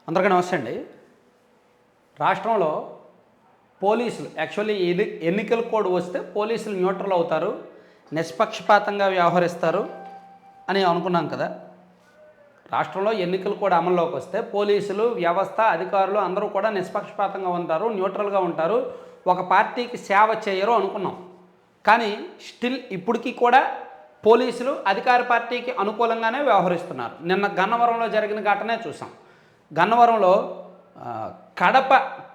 అందరికీ నమస్తే అండి. రాష్ట్రంలో పోలీసులు యాక్చువల్లీ ఎన్నికల కోడ్ వస్తే పోలీసులు న్యూట్రల్ అవుతారు, నిష్పక్షపాతంగా వ్యవహరిస్తారు అని అనుకున్నాం కదా. రాష్ట్రంలో ఎన్నికల కోడ్ అమల్లోకి వస్తే పోలీసులు వ్యవస్థ అధికారులు అందరూ కూడా నిష్పక్షపాతంగా ఉంటారు, న్యూట్రల్గా ఉంటారు, ఒక పార్టీకి సేవ చేయరు అనుకున్నాం. కానీ స్టిల్ ఇప్పటికీ కూడా పోలీసులు అధికార పార్టీకి అనుకూలంగానే వ్యవహరిస్తున్నారు. నిన్న గన్నవరంలో జరిగిన ఘటనే చూసాం. గన్నవరంలో కడప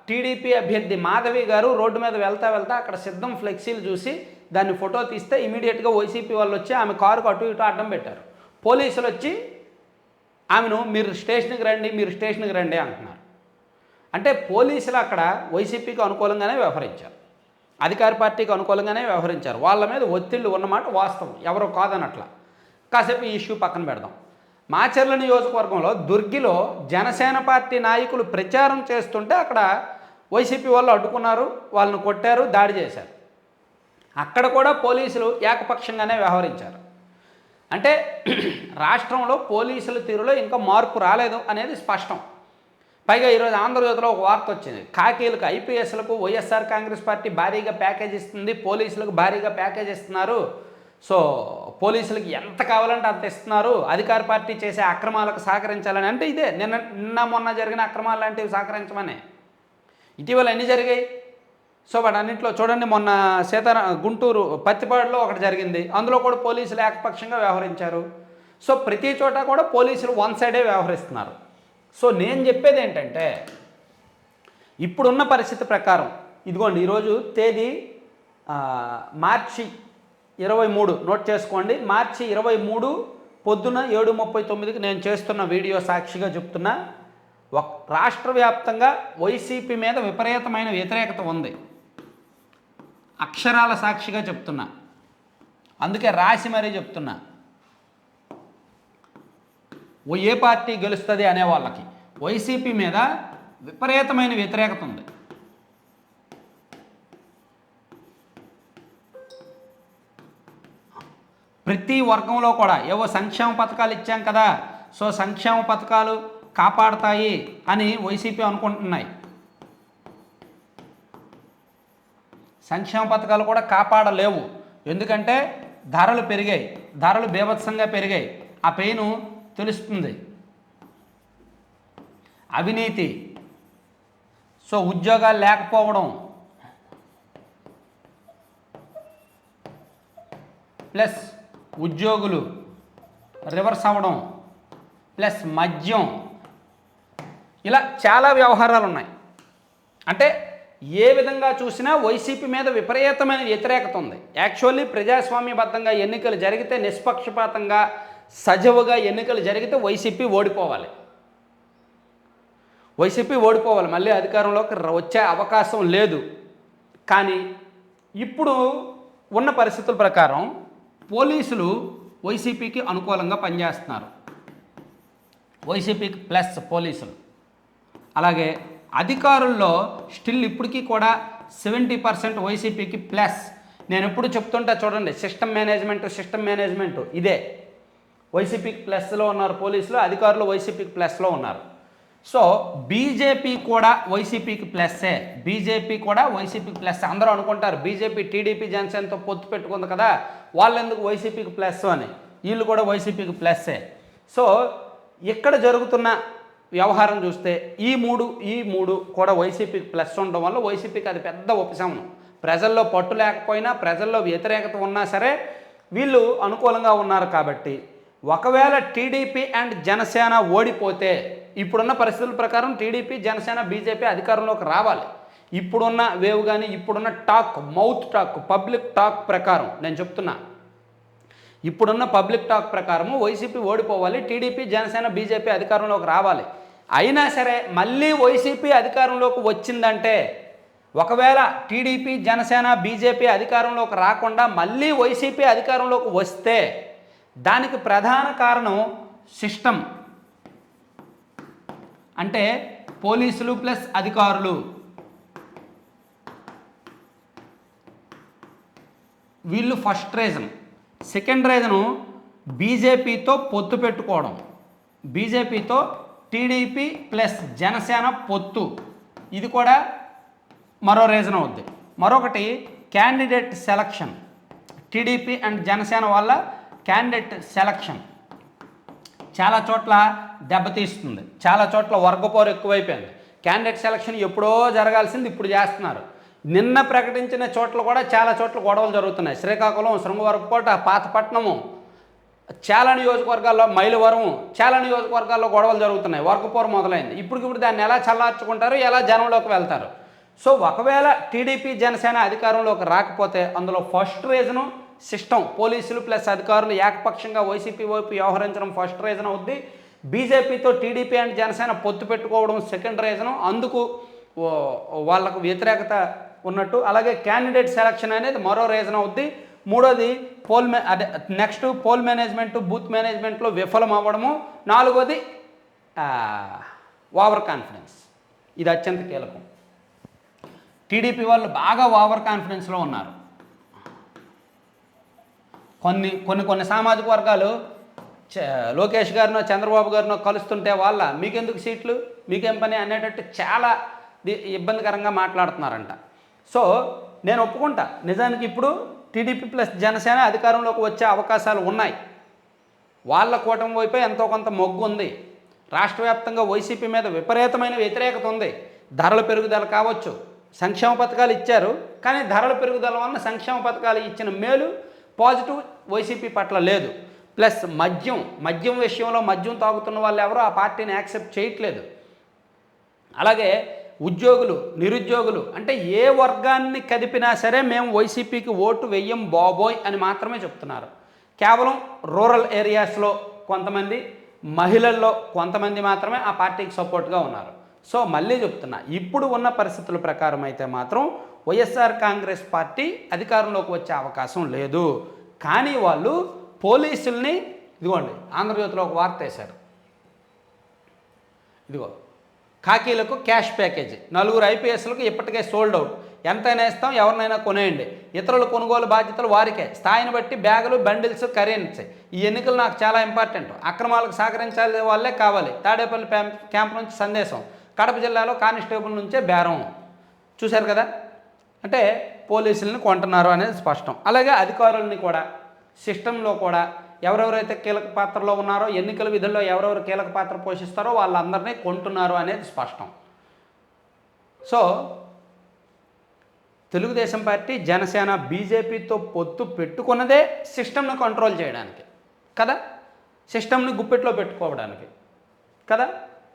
టీడీపీ అభ్యర్థి మాధవి గారు రోడ్డు మీద వెళ్తా అక్కడ సిద్ధం ఫ్లెక్సీలు చూసి దాన్ని ఫోటో తీస్తే ఇమీడియట్గా వైసీపీ వాళ్ళు వచ్చి ఆమె కారుకు అటు ఇటు అడ్డం పెట్టారు. పోలీసులు వచ్చి ఆమెను మీరు స్టేషన్కి రండి అంటున్నారు. అంటే పోలీసులు అక్కడ వైసీపీకి అనుకూలంగానే వ్యవహరించారు, అధికార పార్టీకి అనుకూలంగానే వ్యవహరించారు. వాళ్ళ మీద ఒత్తిళ్లు ఉన్నమాట వాస్తవం, ఎవరో కాదనట్లా. కాసేపు ఈ ఇష్యూ పక్కన పెడదాం. మాచర్ల నియోజకవర్గంలో దుర్గిలో జనసేన పార్టీ నాయకులు ప్రచారం చేస్తుంటే అక్కడ వైసీపీ వాళ్ళు అడ్డుకున్నారు, వాళ్ళని కొట్టారు, దాడి చేశారు. అక్కడ కూడా పోలీసులు ఏకపక్షంగానే వ్యవహరించారు. అంటే రాష్ట్రంలో పోలీసుల తీరులో ఇంకా మార్పు రాలేదు అనేది స్పష్టం. పైగా ఈరోజు ఆంధ్రజ్యోతిలో ఒక వార్త వచ్చింది. ఖాకీలకు ఐపీఎస్లకు వైఎస్ఆర్ కాంగ్రెస్ పార్టీ భారీగా ప్యాకేజ్ ఇస్తుంది, పోలీసులకు భారీగా ప్యాకేజ్ ఇస్తున్నారు. సో పోలీసులకి ఎంత కావాలంటే అంత ఇస్తున్నారు, అధికార పార్టీ చేసే అక్రమాలకు సహకరించాలని. అంటే ఇదే నిన్న మొన్న జరిగిన అక్రమాలు లాంటివి సహకరించమని ఇటీవల ఎన్ని జరిగాయి. సో వాటన్నింటిలో చూడండి, మొన్న గుంటూరు పత్తిపాడులో ఒకటి జరిగింది, అందులో కూడా పోలీసులు ఏకపక్షంగా వ్యవహరించారు. సో ప్రతి చోట కూడా పోలీసులు వన్ సైడే వ్యవహరిస్తున్నారు. సో నేను చెప్పేది ఏంటంటే ఇప్పుడున్న పరిస్థితి ప్రకారం ఇదిగోండి, ఈరోజు తేదీ మార్చి 23, నోట్ చేసుకోండి. మార్చి 23 పొద్దున 7:39కి నేను చేస్తున్న వీడియో సాక్షిగా చెప్తున్నా, రాష్ట్ర వ్యాప్తంగా వైసీపీ మీద విపరీతమైన వ్యతిరేకత ఉంది. అక్షరాల సాక్షిగా చెప్తున్నా, అందుకే రాసి మరీ చెప్తున్నా. ఏ పార్టీ గెలుస్తుంది అనే వాళ్ళకి వైసీపీ మీద విపరీతమైన వ్యతిరేకత ఉంది. ప్రతి వర్గంలో కూడా ఏవో సంక్షేమ పథకాలు ఇచ్చాం కదా, సో సంక్షేమ పథకాలు కాపాడతాయి అని వైసీపీ అనుకుంటున్నాయి. సంక్షేమ పథకాలు కూడా కాపాడలేవు, ఎందుకంటే ధరలు పెరిగాయి, ధరలు బీభత్సంగా పెరిగాయి. ఆ పెయిన్ తెలుస్తుంది. అవినీతి, సో ఉద్యోగాలు లేకపోవడం, ప్లస్ ఉద్యోగులు రివర్స్ అవ్వడం, ప్లస్ మద్యం, ఇలా చాలా వ్యవహారాలు ఉన్నాయి. అంటే ఏ విధంగా చూసినా వైసీపీ మీద విపరీతమైన వ్యతిరేకత ఉంది. యాక్చువల్లీ ప్రజాస్వామ్యబద్ధంగా ఎన్నికలు జరిగితే, నిష్పక్షపాతంగా సజావుగా ఎన్నికలు జరిగితే వైసీపీ ఓడిపోవాలి, మళ్ళీ అధికారంలోకి వచ్చే అవకాశం లేదు. కానీ ఇప్పుడు ఉన్న పరిస్థితుల ప్రకారం పోలీసులు వైసీపీకి అనుకూలంగా పనిచేస్తున్నారు, వైసీపీకి ప్లస్ పోలీసులు. అలాగే అధికారుల్లో స్టిల్ ఇప్పటికీ కూడా 70% వైసీపీకి ప్లస్. నేను ఎప్పుడు చెప్తుంటా చూడండి, సిస్టమ్ మేనేజ్మెంట్ ఇదే. వైసీపీకి ప్లస్లో ఉన్నారు పోలీసులు, అధికారులు వైసీపీకి ప్లస్లో ఉన్నారు. సో బీజేపీ కూడా వైసీపీకి ప్లస్సే, అందరూ అనుకుంటారు బీజేపీ టీడీపీ జనసేనతో పొత్తు పెట్టుకుంది కదా, వాళ్ళు ఎందుకు వైసీపీకి ప్లస్ అని. వీళ్ళు కూడా వైసీపీకి ప్లస్సే. సో ఇక్కడ జరుగుతున్న వ్యవహారం చూస్తే ఈ మూడు కూడా వైసీపీకి ప్లస్ ఉండడం వల్ల వైసీపీకి అది పెద్ద ఉపశమనం. ప్రజల్లో పట్టు లేకపోయినా, ప్రజల్లో వ్యతిరేకత ఉన్నా సరే వీళ్ళు అనుకూలంగా ఉన్నారు. కాబట్టి ఒకవేళ టీడీపీ అండ్ జనసేన ఓడిపోతే, ఇప్పుడున్న పరిస్థితుల ప్రకారం టీడీపీ జనసేన బీజేపీ అధికారంలోకి రావాలి. ఇప్పుడున్న వేవ్ కానీ, ఇప్పుడున్న మౌత్ టాక్ పబ్లిక్ టాక్ ప్రకారం నేను చెప్తున్నా, ఇప్పుడున్న పబ్లిక్ టాక్ ప్రకారము వైసీపీ ఓడిపోవాలి, టీడీపీ జనసేన బీజేపీ అధికారంలోకి రావాలి. అయినా సరే మళ్ళీ వైసీపీ అధికారంలోకి వచ్చిందంటే, ఒకవేళ టీడీపీ జనసేన బీజేపీ అధికారంలోకి రాకుండా మళ్ళీ వైసీపీ అధికారంలోకి వస్తే దానికి ప్రధాన కారణం సిస్టమ్. అంటే పోలీసులు ప్లస్ అధికారులు, వీళ్ళు ఫస్ట్ రీజన్. సెకండ్ రీజను బీజేపీతో పొత్తు పెట్టుకోవడం, బీజేపీతో టీడీపీ ప్లస్ జనసేన పొత్తు, ఇది కూడా మరో రీజన్ అవుద్ది. మరొకటి candidate selection, TDP and Janasena వల్ల క్యాండిడేట్ సెలక్షన్ చాలా చోట్ల దెబ్బతీస్తుంది, చాలా చోట్ల వర్గపోరు ఎక్కువైపోయింది. క్యాండిడేట్ సెలక్షన్ ఎప్పుడో జరగాల్సింది ఇప్పుడు చేస్తున్నారు. నిన్న ప్రకటించిన చోట్ల కూడా చాలా చోట్ల గొడవలు జరుగుతున్నాయి. శ్రీకాకుళం, శృంగవరపుకోట, పాతపట్నము, చాలా నియోజకవర్గాల్లో, మైలవరం, చాలా నియోజకవర్గాల్లో గొడవలు జరుగుతున్నాయి. వర్గపోరు మొదలైంది. ఇప్పటికిప్పుడు దాన్ని ఎలా చల్లార్చుకుంటారు, ఎలా జనంలోకి వెళ్తారు? సో ఒకవేళ టీడీపీ జనసేన అధికారంలోకి రాకపోతే అందులో ఫస్ట్ రీజను సిస్టమ్, పోలీసులు ప్లస్ అధికారులు ఏకపక్షంగా వైసీపీ వైపు వ్యవహరించడం ఫస్ట్ రీజన్ అవుద్ది. బీజేపీతో టీడీపీ అండ్ జనసేన పొత్తు పెట్టుకోవడం సెకండ్ రీజను, అందుకు వాళ్ళకు వ్యతిరేకత ఉన్నట్టు. అలాగే క్యాండిడేట్ సెలక్షన్ అనేది మరో రీజన్ అవుద్ది. మూడోది నెక్స్ట్ పోల్ మేనేజ్మెంట్, బూత్ మేనేజ్మెంట్లో విఫలం అవ్వడము. నాలుగోది ఓవర్ కాన్ఫిడెన్స్, ఇది అత్యంత కీలకం. టీడీపీ వాళ్ళు బాగా ఓవర్ కాన్ఫిడెన్స్లో ఉన్నారు. కొన్ని సామాజిక వర్గాలు లోకేష్ గారినో చంద్రబాబు గారినో కలుస్తుంటే వాళ్ళ మీకెందుకు సీట్లు, మీకేం పని అనేటట్టు చాలా ఇబ్బందికరంగా మాట్లాడుతున్నారంట. సో నేను ఒప్పుకుంటా, నిజానికి ఇప్పుడు టీడీపీ ప్లస్ జనసేన అధికారంలోకి వచ్చే అవకాశాలు ఉన్నాయి. వాళ్ళ కూటమి వైపే ఎంతో కొంత మొగ్గు ఉంది. రాష్ట్ర వ్యాప్తంగా వైసీపీ మీద విపరీతమైన వ్యతిరేకత ఉంది. ధరల పెరుగుదల కావచ్చు, సంక్షేమ పథకాలు ఇచ్చారు, కానీ ధరల పెరుగుదల వలన సంక్షేమ పథకాలు ఇచ్చిన మేలు పాజిటివ్ వైసీపీ పట్ల లేదు. ప్లస్ మద్యం విషయంలో మద్యం తాగుతున్న వాళ్ళు ఎవరో ఆ పార్టీని యాక్సెప్ట్ చేయట్లేదు. అలాగే ఉద్యోగులు, నిరుద్యోగులు, అంటే ఏ వర్గాన్ని కదిపినా సరే మేము వైసీపీకి ఓటు వెయ్యం బాబోయ్ అని మాత్రమే చెప్తున్నారు. కేవలం రూరల్ ఏరియాస్లో కొంతమంది, మహిళల్లో కొంతమంది మాత్రమే ఆ పార్టీకి సపోర్ట్గా ఉన్నారు. సో మళ్ళీ చెప్తున్నా, ఇప్పుడు ఉన్న పరిస్థితుల ప్రకారం అయితే మాత్రం వైఎస్ఆర్ కాంగ్రెస్ పార్టీ అధికారంలోకి వచ్చే అవకాశం లేదు. కానీ వాళ్ళు పోలీసుల్ని, ఇదిగోండి ఆంధ్రజ్యోతిలో ఒక వార్త వేశారు, ఇదిగో ఖాకీలకు క్యాష్ ప్యాకేజీ, 4 ఐపీఎస్లకు ఇప్పటికే సోల్డ్ అవుట్, ఎంతైనా ఇస్తాం, ఎవరినైనా కొనేయండి, ఇతరుల కొనుగోలు బాధ్యతలు వారికే, స్థాయిని బట్టి బ్యాగులు బండిల్స్ కరెన్సీ. ఈ ఎన్నికలు నాకు చాలా ఇంపార్టెంట్, అక్రమాలకు సహకరించాలి వాళ్ళే కావాలి. తాడేపల్లి క్యాంప్ నుంచి సందేశం, కడప జిల్లాలో కానిస్టేబుల్ నుంచే బేరం. చూశారు కదా, అంటే పోలీసుల్ని కొంటున్నారు అనేది స్పష్టం. అలాగే అధికారులని కూడా, సిస్టంలో కూడా ఎవరెవరైతే కీలక పాత్రలో ఉన్నారో, ఎన్నికల విధుల్లో ఎవరెవరు కీలక పాత్ర పోషిస్తారో వాళ్ళందరినీ కొంటున్నారు అనేది స్పష్టం. సో తెలుగుదేశం పార్టీ, జనసేన, బీజేపీతో పొత్తు పెట్టుకున్నదే సిస్టమ్ను కంట్రోల్ చేయడానికి కదా, సిస్టమ్ని గుప్పెట్లో పెట్టుకోవడానికి కదా.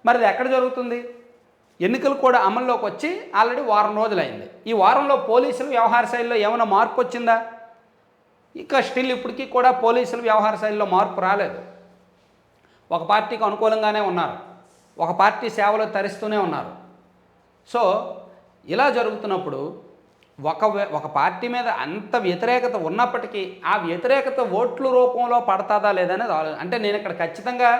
మరి అది ఎక్కడ జరుగుతుంది? ఎన్నికలు కూడా అమల్లోకి వచ్చి ఆల్రెడీ వారం రోజులైంది. ఈ వారంలో పోలీసులు వ్యవహార శైలిలో ఏమైనా మార్పు వచ్చిందా? ఇక స్టిల్ ఇప్పటికీ కూడా పోలీసులు వ్యవహార శైలిలో మార్పు రాలేదు. ఒక పార్టీకి అనుకూలంగానే ఉన్నారు, ఒక పార్టీ సేవలు తరిస్తూనే ఉన్నారు. సో ఇలా జరుగుతున్నప్పుడు ఒక పార్టీ మీద అంత వ్యతిరేకత ఉన్నప్పటికీ ఆ వ్యతిరేకత ఓట్ల రూపంలో పడతాదా లేదనేది అంటే నేను ఇక్కడ ఖచ్చితంగా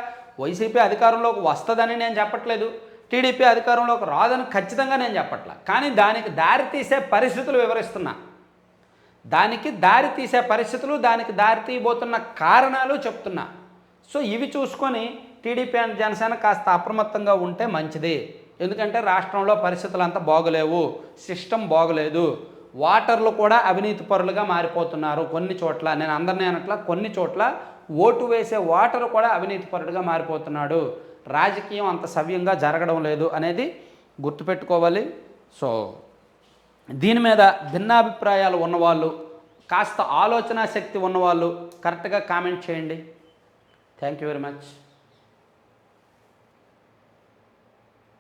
వైసీపీ అధికారంలోకి వస్తుందని నేను చెప్పట్లేదు, టీడీపీ అధికారంలోకి రాదని ఖచ్చితంగా నేను చెప్పట్లా. కానీ దానికి దారి తీసే పరిస్థితులు వివరిస్తున్నా, దానికి దారి తీసే పరిస్థితులు, దానికి దారి తీయబోతున్న కారణాలు చెప్తున్నా. సో ఇవి చూసుకొని టీడీపీ అండ్ జనసేన కాస్త అప్రమత్తంగా ఉంటే మంచిది. ఎందుకంటే రాష్ట్రంలో పరిస్థితులు అంతా బాగోలేవు, సిస్టమ్ బాగోలేదు, ఓటర్లు కూడా అవినీతి పరులుగా మారిపోతున్నారు కొన్ని చోట్ల. నేను అందరినీ అనట్లా, కొన్ని చోట్ల ఓటు వేసే ఓటరు కూడా అవినీతి పరుడుగా మారిపోతున్నాడు. రాజకీయం అంత సవ్యంగా జరగడం లేదు అనేది గుర్తుపెట్టుకోవాలి. సో దీని మీద భిన్నాభిప్రాయాలు ఉన్నవాళ్ళు, కాస్త ఆలోచన శక్తి ఉన్నవాళ్ళు కరెక్ట్గా కామెంట్ చేయండి. Thank you very much.